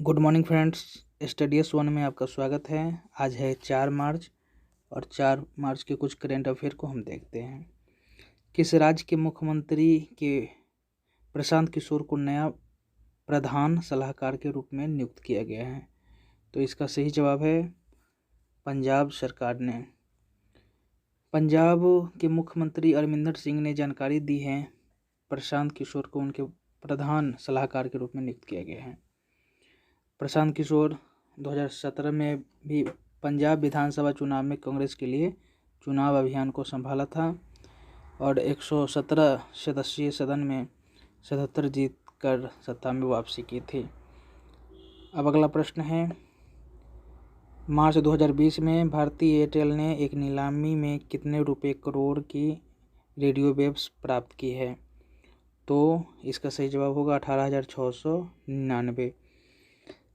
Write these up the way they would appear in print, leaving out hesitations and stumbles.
Good morning friends, studies one में आपका स्वागत है। आज है 4 मार्च और 4 मार्च के कुछ करेंट अफेयर को हम देखते हैं। किस राज्य के मुख्यमंत्री के प्रशांत किशोर को नया प्रधान सलाहकार के रूप में नियुक्त किया गया है? तो इसका सही जवाब है पंजाब सरकार ने। पंजाब के मुख्यमंत्री अमरिंदर सिंह ने जानकारी दी है प्रशांत किशोर को उनके प्रधान सलाहकार के रूप में नियुक्त किया गया है। प्रशांत किशोर 2017 में भी पंजाब विधानसभा चुनाव में कांग्रेस के लिए चुनाव अभियान को संभाला था और 117 सदस्यीय सदन में 77 जीत कर सत्ता में वापसी की थी। अब अगला प्रश्न है, मार्च 2020 में भारती एयरटेल ने एक नीलामी में कितने रुपए करोड़ की रेडियो वेव्स प्राप्त की है? तो इसका सही जवाब होगा 18,699।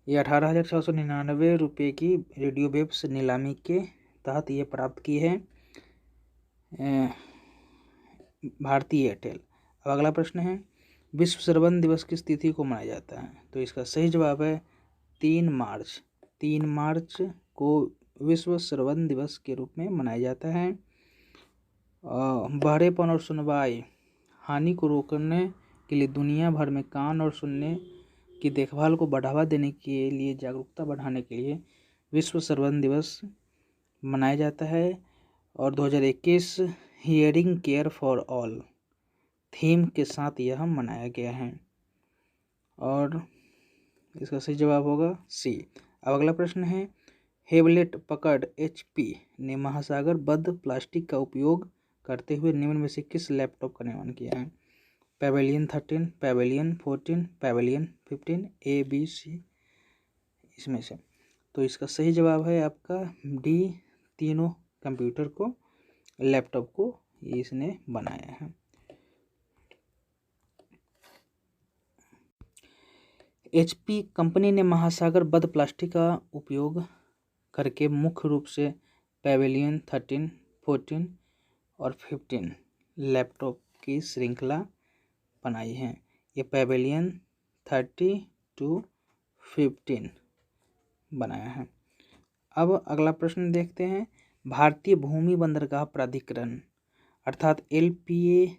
ये 18,699 रुपये की रेडियो वेव्स नीलामी के तहत ये प्राप्त की है भारती एयरटेल। अब अगला प्रश्न है, विश्व श्रवण दिवस किस तिथि को मनाया जाता है? तो इसका सही जवाब है 3 मार्च। 3 मार्च को विश्व श्रवण दिवस के रूप में मनाया जाता है। बहरेपन और सुनवाई हानि को रोकने के लिए दुनिया भर में कान और सुनने की देखभाल को बढ़ावा देने के लिए जागरूकता बढ़ाने के लिए विश्व श्रवण दिवस मनाया जाता है और 2021 hearing care for all theme के साथ यह मनाया गया है और इसका सही जवाब होगा सी। अब अगला प्रश्न है, हेवलेट पकड़ HP ने महासागर बद्ध प्लास्टिक का उपयोग करते हुए निम्न में से किस लैपटॉप का निर्माण किया है? पैवेलियन 13, पैवेलियन 14, पैवेलियन 15, ABC इसमें से। तो इसका सही जवाब है आपका डी, तीनों कंप्यूटर को लैपटॉप को इसने बनाया है। HP कंपनी ने महासागर बद्ध प्लास्टिक का उपयोग करके मुख्य रूप से पैवेलियन 13, 14 और 15 लैपटॉप की श्रृंखला बनाई है। ये पैवेलियन 30 to 15 बनाया है। अब अगला प्रश्न देखते हैं, भारतीय भूमि बंदरगाह प्राधिकरण अर्थात LPAI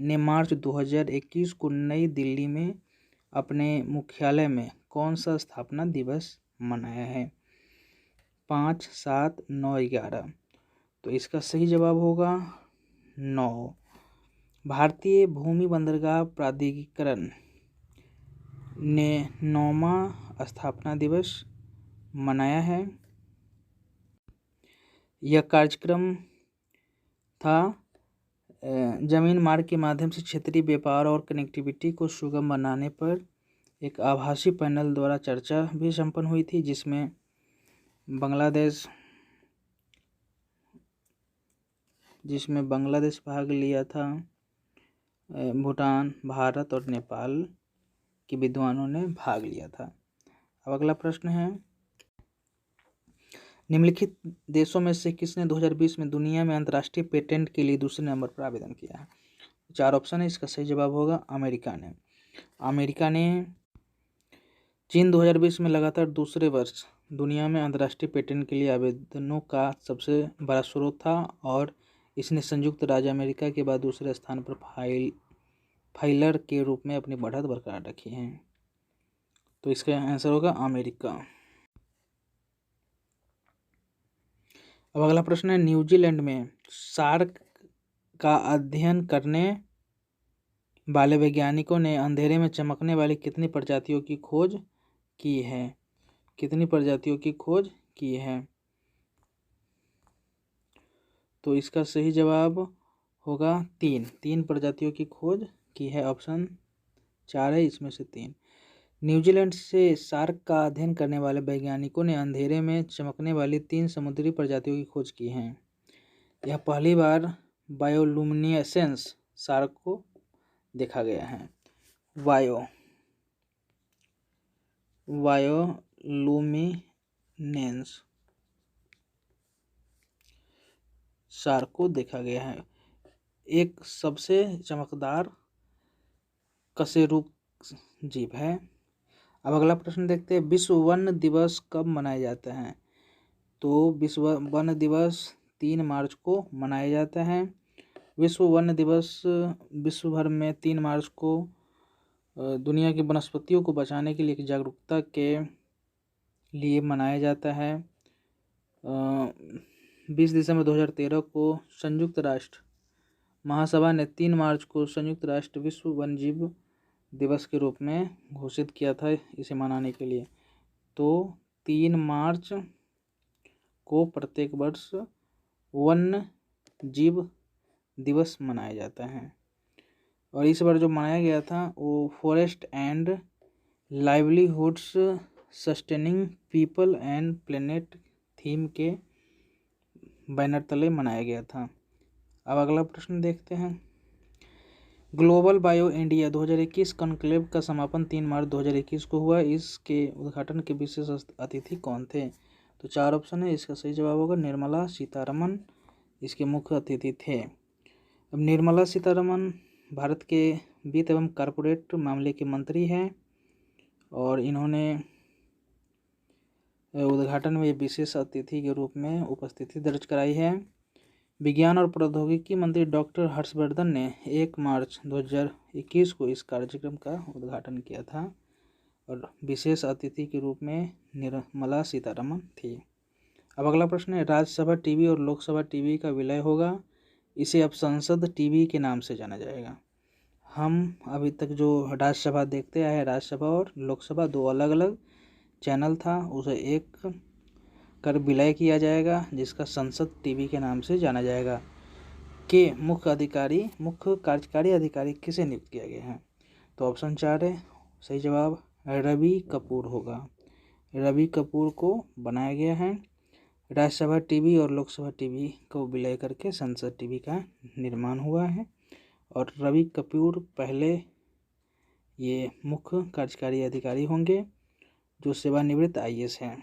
ने मार्च 2021 को नई दिल्ली में अपने मुख्यालय में कौन सा स्थापना दिवस मनाया है? 5, 7, 9, 11। तो इसका सही जवाब होगा 9। भारतीय भूमि बंदरगाह प्राधिकरण ने 9वां स्थापना दिवस मनाया है। यह कार्यक्रम था जमीन मार्ग के माध्यम से क्षेत्रीय व्यापार और कनेक्टिविटी को सुगम बनाने पर एक आभासी पैनल द्वारा चर्चा भी संपन्न हुई थी, जिसमें बांग्लादेश भाग लिया था, भूटान, भारत और नेपाल के विद्वानों ने भाग लिया था। अब अगला प्रश्न है, निम्नलिखित देशों में से किसने 2020 में दुनिया में अंतर्राष्ट्रीय पेटेंट के लिए दूसरे नंबर पर आवेदन किया है? 4 ऑप्शन है, इसका सही जवाब होगा अमेरिका ने चीन 2020 में लगातार दूसरे वर्ष दुनिया में अंतर्राष्ट्रीय पेटेंट के लिए आवेदनों का सबसे बड़ा स्रोत था और इसने संयुक्त राज्य अमेरिका के बाद दूसरे स्थान पर फाइलर के रूप में अपनी बढ़त बरकरार रखी है। तो इसका आंसर होगा अमेरिका। अब अगला प्रश्न है, न्यूजीलैंड में शार्क का अध्ययन करने वाले वैज्ञानिकों ने अंधेरे में चमकने वाली कितनी प्रजातियों की खोज की है? तो इसका सही जवाब होगा 3 प्रजातियों की खोज की है। ऑप्शन 4 है, इसमें से 3। न्यूजीलैंड से शार्क का अध्ययन करने वाले वैज्ञानिकों ने अंधेरे में चमकने वाली 3 समुद्री प्रजातियों की खोज की है। यह पहली बार बायोलुमिनेसेंस शार्क को देखा गया है। बायोलुमिनेंस शार्क को देखा गया है। एक सबसे चमकदार कशेरुक जीव है। अब अगला प्रश्न देखते हैं, विश्व वन दिवस कब मनाया जाता है? तो विश्व वन दिवस 3 मार्च को मनाया जाता है। विश्व वन दिवस विश्व भर में 3 मार्च को दुनिया की वनस्पतियों को बचाने के लिए एक जागरूकता के लिए मनाया जाता है। 20 दिसंबर 2013 को संयुक्त राष्ट्र महासभा ने 3 मार्च को संयुक्त राष्ट्र विश्व वन्यजीव दिवस के रूप में घोषित किया था इसे मनाने के लिए। तो 3 मार्च को प्रत्येक वर्ष वन्य जीव दिवस मनाया जाता है। और इस बार जो मनाया गया था वो forest and livelihoods sustaining people and planet theme के बैनर तले मनाया गया था। अब अगला प्रश्न देखते हैं, ग्लोबल बायो इंडिया 2021 कॉन्क्लेव का समापन 3 मार्च 2021 को हुआ। इसके उद्घाटन के विशेष अतिथि कौन थे? तो 4 ऑप्शन है, इसका सही जवाब होगा निर्मला सीतारमण इसके मुख्य अतिथि थे। अब निर्मला सीतारमण भारत के वित्त एवं कॉरपोरेट मामले के मंत्री हैं और इन्होंने उद्घाटन में विशेष अतिथि के रूप में उपस्थिति दर्ज कराई है। विज्ञान और प्रौद्योगिकी मंत्री डॉक्टर हर्षवर्धन ने 1 मार्च 2021 को इस कार्यक्रम का उद्घाटन किया था और विशेष अतिथि के रूप में निर्मला सीतारमण थी। अब अगला प्रश्न है, राज्यसभा टीवी और लोकसभा टीवी का विलय होगा, इसे अब संसद टीवी के नाम से जाना जाएगा। हम अभी तक जो राज्यसभा देखते आए हैं, राज्यसभा और लोकसभा 2 अलग अलग चैनल था, उसे एक कर विलय किया जाएगा जिसका संसद टीवी के नाम से जाना जाएगा। के मुख्य कार्यकारी अधिकारी किसे नियुक्त किया गया है? तो ऑप्शन 4 है, सही जवाब रवि कपूर होगा। रवि कपूर को बनाया गया है। राज्यसभा टीवी और लोकसभा टीवी को विलय करके संसद टीवी का निर्माण हुआ है और रवि कपूर पहले ये मुख्य कार्यकारी अधिकारी होंगे जो सेवानिवृत्त IAS हैं।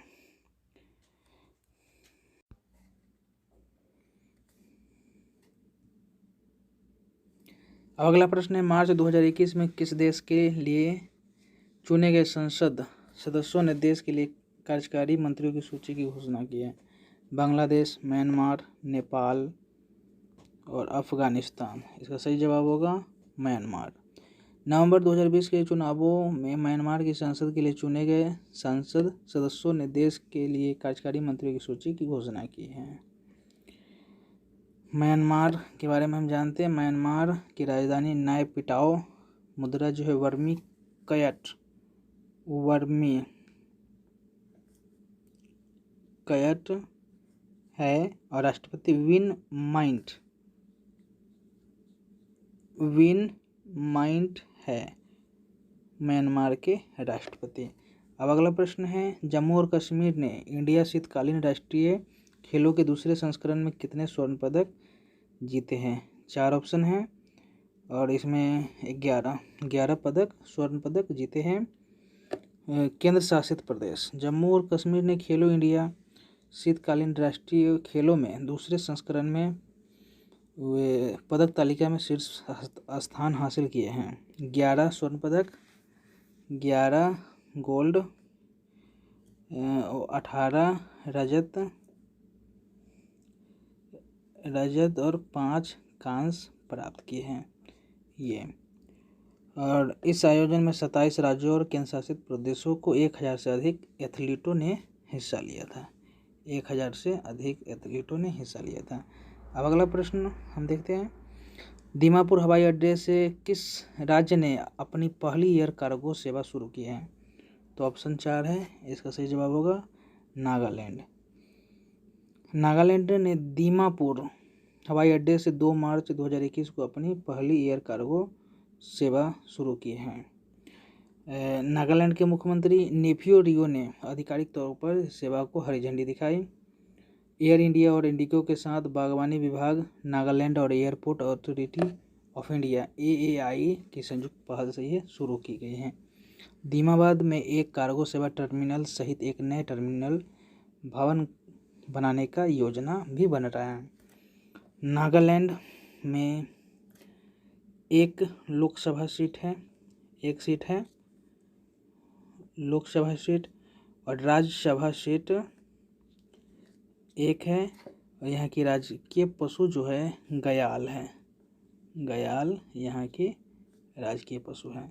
अब अगला प्रश्न है, मार्च 2021 में किस देश के लिए चुने गए संसद सदस्यों ने देश के लिए कार्यकारी मंत्रियों की सूची की घोषणा की है? बांग्लादेश, म्यांमार, नेपाल और अफगानिस्तान। इसका सही जवाब होगा म्यांमार। नवंबर 2020 के चुनावों में म्यांमार की संसद के लिए चुने गए संसद सदस्यों ने देश के लिए कार्यकारी मंत्रियों की सूची की घोषणा की है। म्यांमार के बारे में हम जानते हैं, म्यांमार की राजधानी नायपिटाओ, मुद्रा जो है वर्मी कयट है और राष्ट्रपति विन माइंट है म्यांमार के राष्ट्रपति। अब अगला प्रश्न है, जम्मू और कश्मीर ने इंडिया शीतकालीन राष्ट्रीय खेलों के दूसरे संस्करण में कितने स्वर्ण पदक जीते हैं? 4 ऑप्शन हैं और इसमें 11 पदक स्वर्ण पदक जीते हैं। केंद्र शासित प्रदेश जम्मू और कश्मीर ने खेलो इंडिया शीतकालीन राष्ट्रीय खेलों में दूसरे संस्करण में वे पदक तालिका में शीर्ष स्थान हासिल किए हैं। 11 स्वर्ण पदक, 11 गोल्ड, 18 रजत और 5 कांस्य प्राप्त किए हैं ये। और इस आयोजन में 27 राज्यों और केंद्र शासित प्रदेशों को 1000 से अधिक एथलीटों ने हिस्सा लिया था। 1000 से अधिक एथलीटों ने हिस्सा लिया था। अब अगला प्रश्न हम देखते हैं, दीमापुर हवाई अड्डे से किस राज्य ने अपनी पहली एयर कार्गो सेवा शुरू की है? तो ऑप्शन 4 है, इसका सही जवाब होगा नागालैंड। नागालैंड ने दीमापुर हवाई अड्डे से 2 मार्च 2021 को अपनी पहली एयर कार्गो सेवा शुरू की है। नागालैंड के मुख्यमंत्री नेफ्यू रियो ने आधिकारिक तौर पर सेवा को हरी झंडी दिखाई। एयर इंडिया और इंडिगो के साथ बागवानी विभाग, नागालैंड और airport authority of India AAI की संयुक्त पहल से ये शुरू की गई है। दीमाबाद में एक कार्गो सेवा टर्मिनल सहित एक नए टर्मिनल भवन बनाने का योजना भी बन रहा है। नागालैंड में एक लोकसभा सीट है, एक सीट है लोकसभा सीट और राज्यसभा सीट 1 है। और यहाँ की राजकीय पशु जो है गयाल है। गयाल यहाँ की राजकीय पशु है।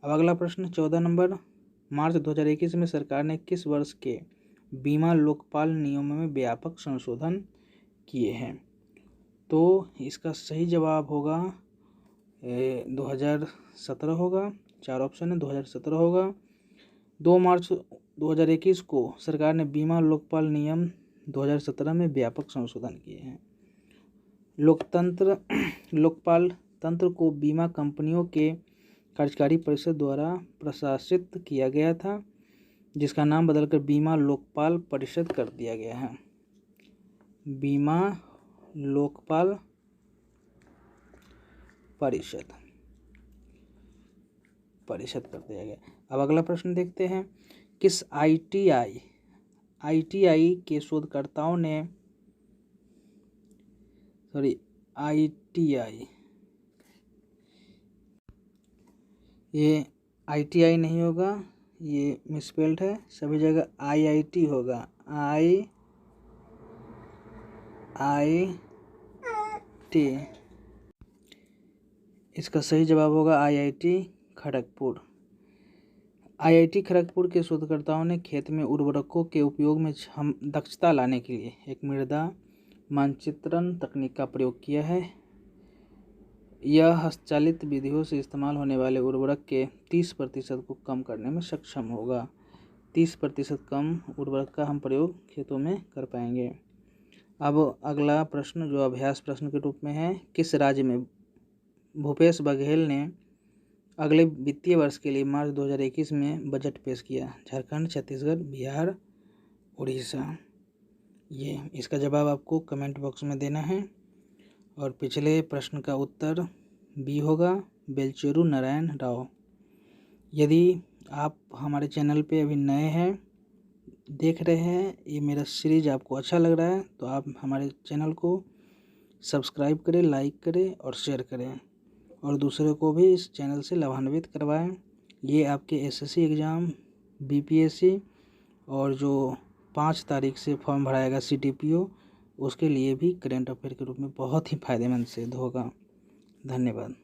अब अगला प्रश्न 14 नंबर, मार्च 2021 में सरकार ने किस वर्ष के बीमा लोकपाल नियमों में व्यापक संशोधन किए हैं? तो इसका सही जवाब होगा 2017 होगा। 4 ऑप्शन है, 2017 होगा। 2 मार्च 2021 को सरकार ने बीमा लोकपाल नियम 2017 में व्यापक संशोधन किए हैं। लोकपाल तंत्र को बीमा कंपनियों के कार्यकारी परिषद द्वारा प्रशासित किया गया था, जिसका नाम बदलकर बीमा लोकपाल परिषद कर दिया गया है। बीमा लोकपाल परिषद कर दिया गया। अब अगला प्रश्न देखते हैं, किस आईटीआई के शोधकर्ताओं ने ये आईटीआई नहीं होगा, ये मिसस्पेल्ड है, सभी जगह आईआईटी होगा। आईआईटी, इसका सही जवाब होगा आईआईटी खड़गपुर। आईआईटी खड़गपुर के शोधकर्ताओं ने खेत में उर्वरकों के उपयोग में दक्षता लाने के लिए एक मृदा मानचित्रण तकनीक का प्रयोग किया है। यह हस्तचालित विधियों से इस्तेमाल होने वाले उर्वरक के 30% को कम करने में सक्षम होगा। 30% कम उर्वरक का हम प्रयोग खेतों में कर पाएंगे। अब अगला प्रश्न जो अभ्यास प्रश्न के रूप में है, किस राज्य में भूपेश बघेल ने अगले वित्तीय वर्ष के लिए मार्च 2021 में बजट पेश किया? झारखंड, छत्तीसगढ़, बिहार, उड़ीसा। ये इसका जवाब आपको कमेंट बॉक्स में देना है। और पिछले प्रश्न का उत्तर बी होगा, बेलचेरू नारायण राव। यदि आप हमारे चैनल पे अभी नए हैं, देख रहे हैं, ये मेरा सीरीज आपको अच्छा लग रहा है, तो आप हमारे चैनल को सब्सक्राइब करें, लाइक करें और शेयर करें और दूसरे को भी इस चैनल से लाभान्वित करवाएं। ये आपके एसएससी एग्ज़ाम, बीपीएससी और जो 5 तारीख से फॉर्म भराएगा सीटीपीओ, उसके लिए भी करेंट अफेयर के रूप में बहुत ही फायदेमंद सिद्ध होगा। धन्यवाद।